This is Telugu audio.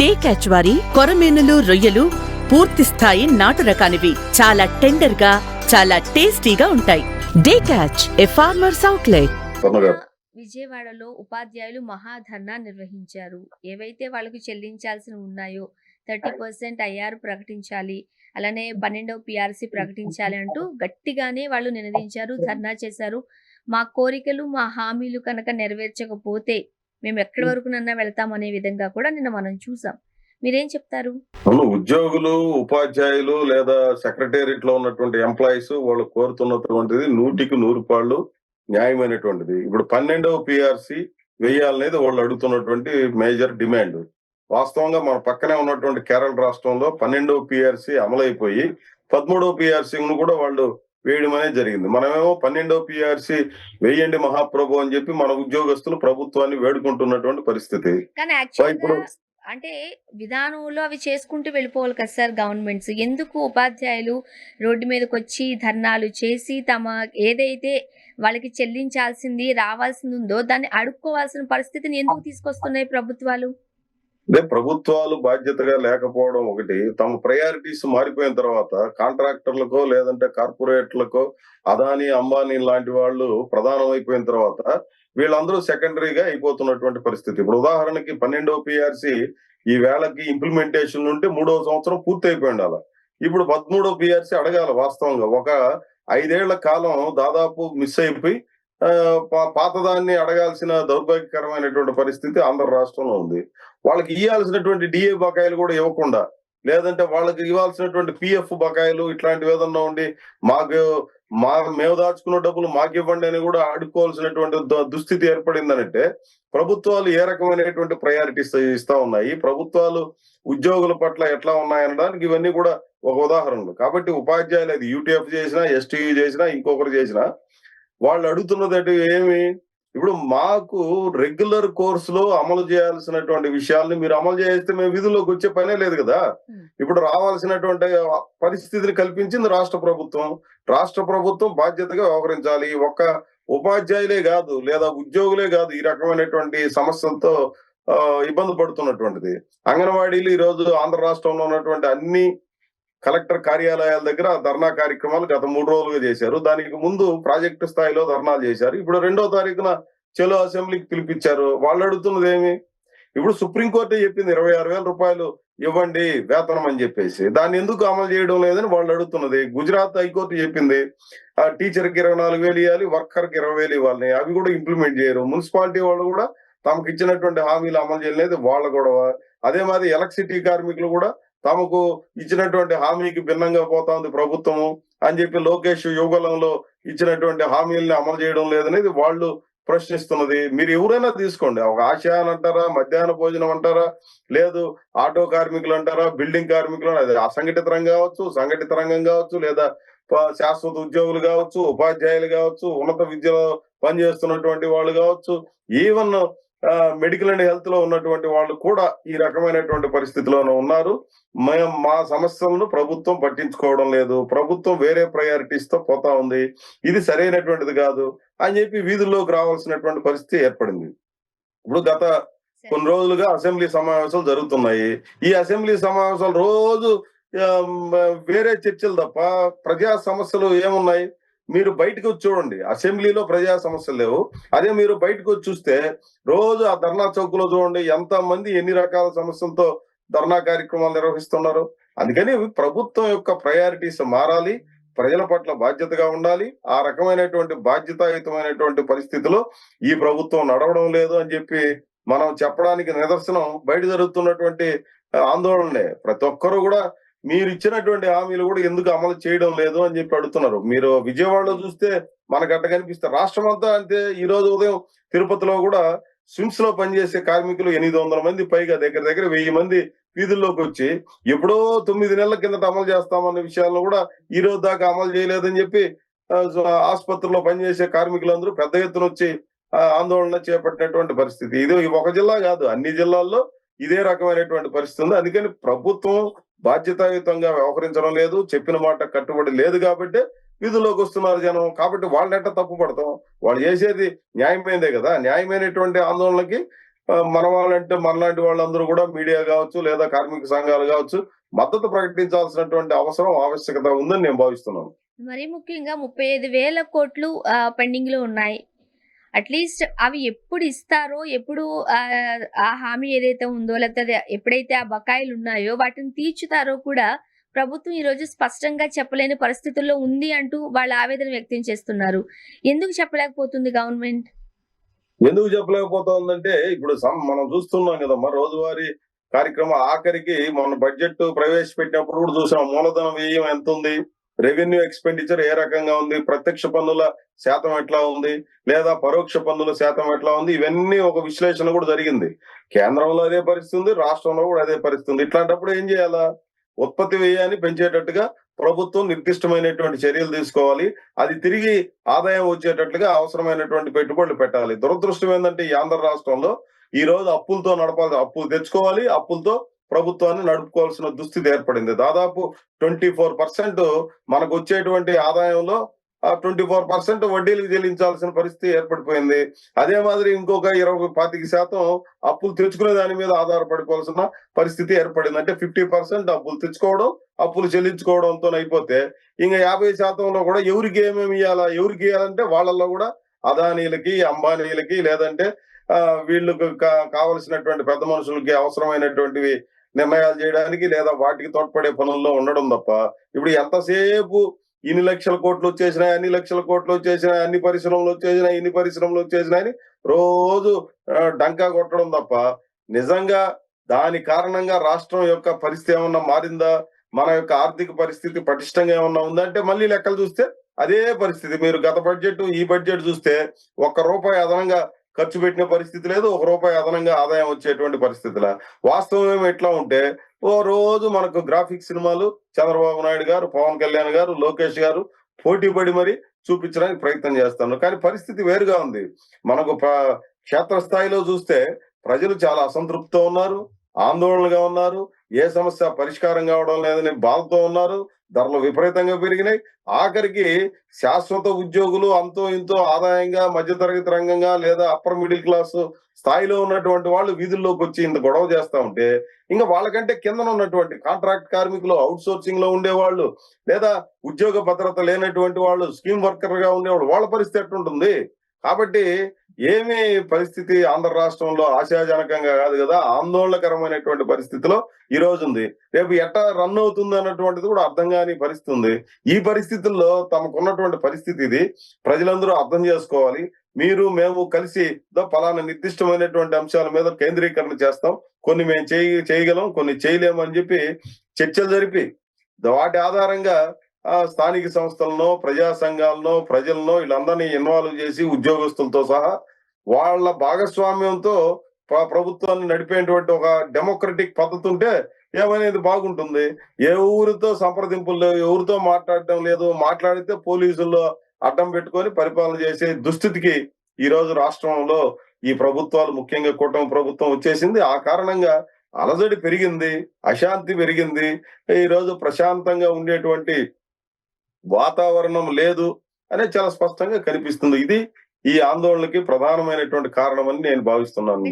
డే క్యాచ్ వారి కొరమీనులు, రొయ్యలు పూర్తి స్థాయి నాటు రకానివి. చాలా టెండర్ గా, చాలా టేస్టీగా ఉంటాయి. డే క్యాచ్, ఏ ఫార్మర్స్ అవుట్లెట్. విజయవాడలో ఉపాధ్యాయులు మహాధర్నా నిర్వహించారు. ఏవైతే వాళ్ళకి చెల్లించాల్సి ఉన్నాయో 30% ఐఆర్ ప్రకటించాలి, అలానే 12వ పిఆర్సీ ప్రకటించాలి అంటూ గట్టిగానే వాళ్ళు నినదించారు, ధర్నా చేశారు. మా కోరికలు, మా హామీలు కనుక నెరవేర్చకపోతే మేము ఎక్కడి వరకునన్నా వెళ్తామనే విధంగా కూడా నిన్న మనం చూసాం. మీరేం చెప్తారు? ఉద్యోగులు, ఉపాధ్యాయులు లేదా సెక్రటేరియట్ లో ఉన్నటువంటి ఎంప్లాయీస్ వాళ్ళు కోరుతున్నటువంటిది 100% న్యాయమైనటువంటిది. ఇప్పుడు 12వ పిఆర్సీ వేయాలనేది వాళ్ళు అడుగుతున్నటువంటి మేజర్ డిమాండ్. వాస్తవంగా మన పక్కనే ఉన్నటువంటి కేరళ రాష్ట్రంలో 12వ పిఆర్సీ అమలైపోయి 13వ పిఆర్సీను కూడా వాళ్ళు వేయడం అనేది జరిగింది. మనమేమో 12వ పిఆర్సీ వేయండి మహాప్రభు అని చెప్పి మన ఉద్యోగస్తులు ప్రభుత్వాన్ని వేడుకుంటున్నటువంటి పరిస్థితి. ఇప్పుడు అంటే విధానంలో అవి చేసుకుంటూ వెళ్ళిపోవాలి కదా సార్ గవర్నమెంట్స్. ఎందుకు ఉపాధ్యాయులు రోడ్డు మీదకి వచ్చి ధర్నాలు చేసి తమ ఏదైతే వాళ్ళకి చెల్లించాల్సింది రావాల్సింది ఉందో దాన్ని అడుక్కోవాల్సిన పరిస్థితిని ఎందుకు తీసుకొస్తున్నాయి ప్రభుత్వాలు? అదే ప్రభుత్వాలు బాధ్యతగా లేకపోవడం ఒకటి. తమ ప్రయారిటీస్ మారిపోయిన తర్వాత కాంట్రాక్టర్లకో లేదంటే కార్పొరేట్లకో అదానీ, అంబానీ లాంటి వాళ్ళు ప్రధానం అయిపోయిన తర్వాత వీళ్ళందరూ సెకండరీగా అయిపోతున్నటువంటి పరిస్థితి. ఇప్పుడు ఉదాహరణకి 12వ పిఆర్సీ ఈ వేళకి ఇంప్లిమెంటేషన్ ఉంటే 3వ సంవత్సరం పూర్తి అయిపోయి ఉండాలి. ఇప్పుడు 13వ పిఆర్సీ అడగాలి. వాస్తవంగా ఒక 5 ఏళ్ల కాలం దాదాపు మిస్ అయిపోయి పాతదాన్ని అడగాల్సిన దౌర్భాగ్యకరమైనటువంటి పరిస్థితి ఆంధ్ర రాష్ట్రంలో ఉంది. వాళ్ళకి ఇవ్వాల్సినటువంటి డిఏ బకాయిలు కూడా ఇవ్వకుండా, లేదంటే వాళ్ళకి ఇవ్వాల్సినటువంటి పిఎఫ్ బకాయిలు ఇట్లాంటివి ఏదన్నా ఉండి మేము దాచుకున్న డబ్బులు మాకు ఇవ్వండి అని కూడా అడుక్కోవాల్సినటువంటి దుస్థితి ఏర్పడిందనంటే ప్రభుత్వాలు ఏ రకమైనటువంటి ప్రయారిటీస్ ఇస్తా ఉన్నాయి, ప్రభుత్వాలు ఉద్యోగుల పట్ల ఎట్లా ఉన్నాయనడానికి ఇవన్నీ కూడా ఒక ఉదాహరణలు. కాబట్టి ఉపాధ్యాయులు అది యూటీఎఫ్ చేసినా, ఎస్టీయూ చేసినా, ఇంకొకరు చేసినా వాళ్ళు అడుగుతున్నది ఏమి, ఇప్పుడు మాకు రెగ్యులర్ కోర్సులో అమలు చేయాల్సినటువంటి విషయాల్ని మీరు అమలు చేస్తే మేము విధుల్లోకి వచ్చే పనే లేదు కదా. ఇప్పుడు రావాల్సినటువంటి పరిస్థితిని కల్పించింది రాష్ట్ర ప్రభుత్వం. రాష్ట్ర ప్రభుత్వం బాధ్యతగా వ్యవహరించాలి. ఒక్క ఉపాధ్యాయులే కాదు లేదా ఉద్యోగులే కాదు ఈ రకమైనటువంటి సమస్యలతో ఇబ్బంది పడుతున్నటువంటిది. అంగన్వాడీలు ఈ రోజు ఆంధ్ర రాష్ట్రంలో ఉన్నటువంటి అన్ని కలెక్టర్ కార్యాలయాల దగ్గర ధర్నా కార్యక్రమాలు గత 3 రోజులుగా చేశారు. దానికి ముందు ప్రాజెక్టు స్థాయిలో ధర్నాలు చేశారు. ఇప్పుడు 2వ తారీఖున చలో అసెంబ్లీకి పిలిపించారు. వాళ్ళు అడుగుతున్నది ఏమి, ఇప్పుడు సుప్రీంకోర్టే చెప్పింది 26,000 రూపాయలు ఇవ్వండి వేతనం అని చెప్పేసి, దాన్ని ఎందుకు అమలు చేయడం లేదని వాళ్ళు అడుగుతున్నది. గుజరాత్ హైకోర్టు చెప్పింది టీచర్కి 24,000 ఇవ్వాలి, వర్కర్కి 20,000 ఇవ్వాలి. అవి కూడా ఇంప్లిమెంట్ చేయరు. మున్సిపాలిటీ వాళ్ళు కూడా తమకు ఇచ్చినటువంటి హామీలు అమలు చేయలేదు, వాళ్ళ గొడవ. అదే మాది ఎలక్ట్రిసిటీ కార్మికులు కూడా తమకు ఇచ్చినటువంటి హామీకి భిన్నంగా పోతా ఉంది ప్రభుత్వము అని చెప్పి లోకేష్ యుగలంలో ఇచ్చినటువంటి హామీల్ని అమలు చేయడం లేదనేది వాళ్ళు ప్రశ్నిస్తున్నది. మీరు ఎవరైనా తీసుకోండి, ఒక ఆశ అని అంటారా, మధ్యాహ్న భోజనం అంటారా, లేదు ఆటో కార్మికులు అంటారా, బిల్డింగ్ కార్మికులు, అది అసంఘటిత రంగం కావచ్చు, సంఘటిత రంగం కావచ్చు, లేదా శాశ్వత ఉద్యోగులు కావచ్చు, ఉపాధ్యాయులు కావచ్చు, ఉన్నత విద్యలో పనిచేస్తున్నటువంటి వాళ్ళు కావచ్చు, ఈవెన్ మెడికల్ అండ్ హెల్త్ లో ఉన్నటువంటి వాళ్ళు కూడా ఈ రకమైనటువంటి పరిస్థితిలోనే ఉన్నారు. మా సమస్యలను ప్రభుత్వం పట్టించుకోవడం లేదు, ప్రభుత్వం వేరే ప్రయారిటీస్ తో పోతా ఉంది, ఇది సరైనటువంటిది కాదు అని చెప్పి వీధుల్లోకి రావాల్సినటువంటి పరిస్థితి ఏర్పడింది. ఇప్పుడు గత కొన్ని రోజులుగా అసెంబ్లీ సమావేశాలు జరుగుతున్నాయి. ఈ అసెంబ్లీ సమావేశాలు రోజు వేరే చర్చలు తప్ప ప్రజా సమస్యలు ఏమున్నాయి? మీరు బయటకు వచ్చి చూడండి, అసెంబ్లీలో ప్రజా సమస్యలు లేవు. అదే మీరు బయటకు వచ్చి చూస్తే రోజు ఆ ధర్నా చౌక్ లో చూడండి ఎంత మంది ఎన్ని రకాల సమస్యలతో ధర్నా కార్యక్రమాలు నిర్వహిస్తున్నారు. అందుకని ప్రభుత్వం యొక్క ప్రయారిటీస్ మారాలి, ప్రజల పట్ల బాధ్యతగా ఉండాలి. ఆ రకమైనటువంటి బాధ్యతాయుతమైనటువంటి పరిస్థితిలో ఈ ప్రభుత్వం నడవడం లేదు అని చెప్పి మనం చెప్పడానికి నిదర్శనం బయట జరుగుతున్నటువంటి ఆందోళనలే. ప్రతి ఒక్కరూ కూడా మీరు ఇచ్చినటువంటి హామీలు కూడా ఎందుకు అమలు చేయడం లేదు అని చెప్పి అడుగుతున్నారు. మీరు విజయవాడలో చూస్తే మనకు అట్ట కనిపిస్తారు. రాష్ట్రం అంతా అంతే. ఈ రోజు ఉదయం తిరుపతిలో కూడా స్విమ్స్ లో పనిచేసే కార్మికులు 800 మంది పైగా, దగ్గర 1000 మంది వీధుల్లోకి వచ్చి ఎప్పుడో 9 నెలల కిందట అమలు చేస్తామన్న విషయాలను కూడా ఈ రోజు దాకా అమలు చేయలేదని చెప్పి ఆసుపత్రిలో పనిచేసే కార్మికులందరూ పెద్ద ఎత్తున వచ్చి ఆందోళన చేపట్టినటువంటి పరిస్థితి. ఇది ఒక జిల్లా కాదు, అన్ని జిల్లాల్లో ఇదే రకమైనటువంటి పరిస్థితి ఉంది. అందుకని ప్రభుత్వం బాధ్యతాయుతంగా వ్యవహరించడం లేదు, చెప్పిన మాట కట్టుబడి లేదు కాబట్టి వీధుల్లోకి వస్తున్నారు జనం. కాబట్టి వాళ్ళని ఎట్లా తప్పు పడతాం? వాళ్ళు చేసేది న్యాయమైనదే కదా. న్యాయమైనటువంటి ఆందోళనకి మన వాళ్ళంటే మనలాంటి వాళ్ళందరూ కూడా మీడియా కావచ్చు లేదా కార్మిక సంఘాలు కావచ్చు మద్దతు ప్రకటించాల్సినటువంటి అవసరం ఆవశ్యకత ఉందని నేను భావిస్తున్నాను. మరీ ముఖ్యంగా 35,000 కోట్లు పెండింగ్‌లో ఉన్నాయి. అట్‌లీస్ట్ అవి ఎప్పుడు ఇస్తారో, ఎప్పుడు ఆ హామీ ఏదైతే ఉందో, లేకపోతే ఎప్పుడైతే ఆ బకాయిలు ఉన్నాయో వాటిని తీర్చుతారో కూడా ప్రభుత్వం ఈరోజు స్పష్టంగా చెప్పలేని పరిస్థితుల్లో ఉంది అంటూ వాళ్ళ ఆవేదన వ్యక్తం చేస్తున్నారు. ఎందుకు చెప్పలేకపోతుంది గవర్నమెంట్? ఎందుకు చెప్పలేకపోతుందంటే ఇప్పుడు మనం చూస్తున్నాం కదమ్మా రోజువారీ కార్యక్రమం ఆఖరికి మొన్న బడ్జెట్ ప్రవేశపెట్టినప్పుడు కూడా చూసాం మూలధన వ్యయం ఎంత ఉంది, రెవెన్యూ ఎక్స్పెండిచర్ ఏ రకంగా ఉంది, ప్రత్యక్ష పన్నుల శాతం ఎట్లా ఉంది, లేదా పరోక్ష పన్నుల శాతం ఎట్లా ఉంది, ఇవన్నీ ఒక విశ్లేషణ కూడా జరిగింది. కేంద్రంలో అదే పరిస్థితి ఉంది, రాష్ట్రంలో కూడా అదే పరిస్థితి ఉంది. ఇట్లాంటప్పుడు ఏం చేయాలా? ఉత్పత్తి వ్యయాన్ని పెంచేటట్టుగా ప్రభుత్వం నిర్దిష్టమైనటువంటి చర్యలు తీసుకోవాలి. అది తిరిగి ఆదాయం వచ్చేటట్లుగా అవసరమైనటువంటి పెట్టుబడులు పెట్టాలి. దురదృష్టం ఏంటంటే ఈ ఆంధ్ర రాష్ట్రంలో ఈ రోజు అప్పులతో నడపాలి, అప్పులు తెచ్చుకోవాలి, అప్పులతో ప్రభుత్వాన్ని నడుపుకోవాల్సిన దుస్థితి ఏర్పడింది. దాదాపు 24% మనకు వచ్చేటువంటి ఆదాయంలో 24% వడ్డీలకు చెల్లించాల్సిన పరిస్థితి ఏర్పడిపోయింది. అదే మాదిరి ఇంకొక 20-25% అప్పులు తెచ్చుకునే దాని మీద ఆధారపడిపోవాల్సిన పరిస్థితి ఏర్పడింది. అంటే 50% అప్పులు తెచ్చుకోవడం, అప్పులు చెల్లించుకోవడంతో అయిపోతే ఇంకా 50%లో కూడా ఎవరికి ఏమేమి ఇవ్వాలా, ఎవరికి ఇవ్వాలంటే వాళ్ళల్లో కూడా అదానీలకి, అంబానీలకి లేదంటే వీళ్ళకు కావలసినటువంటి పెద్ద మనుషులకి అవసరమైనటువంటివి నిర్ణయాలు చేయడానికి లేదా వాటికి తోడ్పడే పనుల్లో ఉండడం తప్ప ఇప్పుడు ఎంతసేపు ఇన్ని లక్షల కోట్లు వచ్చేసినాయి, అన్ని లక్షల కోట్లు వచ్చేసినాయి, అన్ని పరిశ్రమలు వచ్చేసినాయి, ఇన్ని పరిశ్రమలు వచ్చేసినాయని రోజు డంకా కొట్టడం తప్ప నిజంగా దాని కారణంగా రాష్ట్రం యొక్క పరిస్థితి ఏమన్నా మారిందా, మన యొక్క ఆర్థిక పరిస్థితి పటిష్టంగా ఏమన్నా ఉందా అంటే మళ్ళీ లెక్కలు చూస్తే అదే పరిస్థితి. మీరు గత బడ్జెట్ ఈ బడ్జెట్ చూస్తే ₹1 అదనంగా ఖర్చు పెట్టిన పరిస్థితి లేదు, ₹1 అదనంగా ఆదాయం వచ్చేటువంటి పరిస్థితిలా. వాస్తవం ఏమో ఎట్లా ఉంటే ఓ రోజు మనకు గ్రాఫిక్ సినిమాలు చంద్రబాబు నాయుడు గారు, పవన్ కళ్యాణ్ గారు, లోకేష్ గారు పోటీ పడి మరి చూపించడానికి ప్రయత్నం చేస్తున్నారు. కానీ పరిస్థితి వేరుగా ఉంది. మనకు క్షేత్రస్థాయిలో చూస్తే ప్రజలు చాలా అసంతృప్తితో ఉన్నారు, ఆందోళనగా ఉన్నారు, ఏ సమస్య పరిష్కారం కావడం లేదని బాధతో ఉన్నారు, ధరలు విపరీతంగా పెరిగినాయి. ఆఖరికి శాశ్వత ఉద్యోగులు అంతో ఇంతో ఆదాయంగా మధ్యతరగతి రంగంగా లేదా అప్పర్ మిడిల్ క్లాస్ స్థాయిలో ఉన్నటువంటి వాళ్ళు వీధుల్లోకి వచ్చి ఇంత గొడవ చేస్తా ఉంటే ఇంకా వాళ్ళకంటే కింద ఉన్నటువంటి కాంట్రాక్ట్ కార్మికులు, అవుట్ సోర్సింగ్ లో ఉండేవాళ్ళు లేదా ఉద్యోగ భద్రత లేనటువంటి వాళ్ళు, స్కీమ్ వర్కర్ గా ఉండేవాళ్ళు వాళ్ళ పరిస్థితి ఎట్లుంటుంది? కాబట్టి ఏమి పరిస్థితి ఆంధ్ర రాష్ట్రంలో ఆశాజనకంగా కాదు కదా, ఆందోళనకరమైనటువంటి పరిస్థితిలో ఈ రోజు ఉంది. రేపు ఎట్టా రన్ అవుతుంది అన్నటువంటిది కూడా అర్థం కాని పరిస్థితి ఉంది. ఈ పరిస్థితుల్లో తమకున్నటువంటి పరిస్థితి ఇది. ప్రజలందరూ అర్థం చేసుకోవాలి. మీరు మేము కలిసి పలానా నిర్దిష్టమైనటువంటి అంశాల మీద కేంద్రీకరణ చేస్తాం, కొన్ని మేము చేయగలం, కొన్ని చేయలేము అని చెప్పి చర్చలు జరిపి వాటి ఆధారంగా స్థానిక సంస్థలను, ప్రజా సంఘాలను, ప్రజలను వీళ్ళందరినీ ఇన్వాల్వ్ చేసి ఉద్యోగస్తులతో సహా వాళ్ళ భాగస్వామ్యంతో ప్రభుత్వాన్ని నడిపేటువంటి ఒక డెమోక్రటిక్ పద్ధతి ఉంటే ఏమనేది బాగుంటుంది. ఏ ఊరితో సంప్రదింపులు లేవు, ఎవరితో మాట్లాడటం లేదు, మాట్లాడితే పోలీసుల్లో అడ్డం పెట్టుకొని పరిపాలన చేసే దుస్థితికి ఈ రోజు రాష్ట్రంలో ఈ ప్రభుత్వాలు ముఖ్యంగా కూటమి ప్రభుత్వం వచ్చేసింది. ఆ కారణంగా అలజడి పెరిగింది, అశాంతి పెరిగింది. ఈ రోజు ప్రశాంతంగా ఉండేటువంటి వాతావరణం లేదు అనేది చాలా స్పష్టంగా కనిపిస్తుంది. ఇది ఈ ఆందోళనకి ప్రధానమైనటువంటి కారణమని నేను భావిస్తున్నాను.